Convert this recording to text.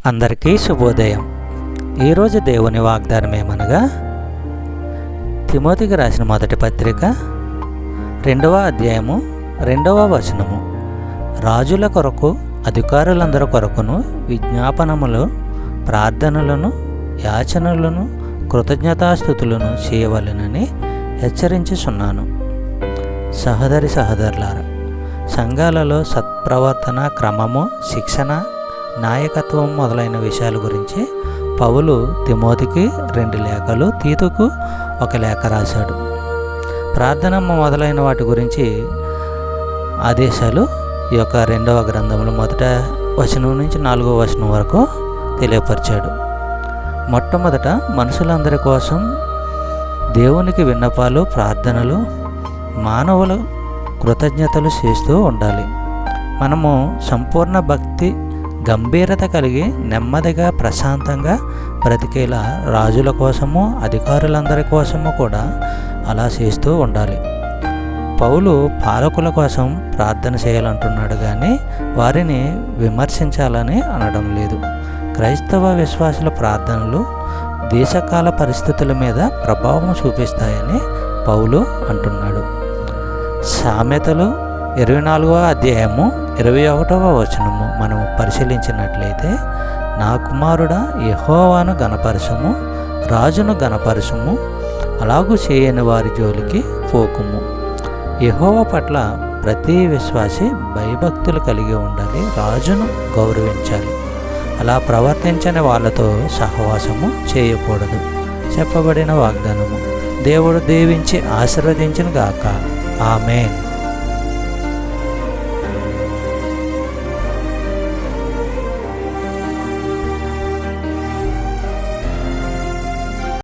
అందరికీ శుభోదయం. ఈరోజు దేవుని వాగ్దానం ఏమనగా, తిమోతికి రాసిన మొదటి పత్రిక 2వ అధ్యాయము 2వ వచనము. రాజుల కొరకు అధికారులందరి కొరకును విజ్ఞాపనములు, ప్రార్థనలను, యాచనలను, కృతజ్ఞతాస్థుతులను చేయవలెనని హెచ్చరించుచున్నాను. సహోదరులారా, సంఘాలలో సత్ప్రవర్తన, క్రమము, శిక్షణ, నాయకత్వం మొదలైన విషయాల గురించి పౌలు తిమోతికి 2 లేఖలు, తీతుకు 1 లేఖ రాశాడు. ప్రార్థన మొదలైన వాటి గురించి ఆదేశాలు ఈ యొక్క 2వ గ్రంథంలో 1వ వచనం నుంచి 4వ వచనం వరకు తెలియపరిచాడు. మొట్టమొదట మనుషులందరి కోసం దేవునికి విన్నపాలు, ప్రార్థనలు, మానవులు కృతజ్ఞతలు చేస్తూ ఉండాలి. మనము సంపూర్ణ భక్తి, గంభీరత కలిగి నెమ్మదిగా, ప్రశాంతంగా బ్రతికేలా రాజుల కోసము, అధికారులందరి కోసము కూడా అలా చేస్తూ ఉండాలి. పౌలు పాలకుల కోసం ప్రార్థన చేయాలంటున్నాడు కానీ వారిని విమర్శించాలని అనడం లేదు. క్రైస్తవ విశ్వాసుల ప్రార్థనలు దేశకాల పరిస్థితుల మీద ప్రభావం చూపిస్తాయని పౌలు అంటున్నాడు. సామెతలు 24వ అధ్యాయము 21వ వచనము మనము పరిశీలించినట్లయితే, నా కుమారుడా, యెహోవాను గణపరచుము, రాజును గణపరచుము, అలాగూ చేయని వారి జోలికి పోకుము. యెహోవా పట్ల ప్రతి విశ్వాసి భయభక్తులు కలిగి ఉండాలి, రాజును గౌరవించాలి. అలా ప్రవర్తించని వాళ్ళతో సహవాసము చేయకూడదు. చెప్పబడిన వాగ్దానము దేవుడు దీవించి ఆశీర్వదించును గాక. ఆమేన్.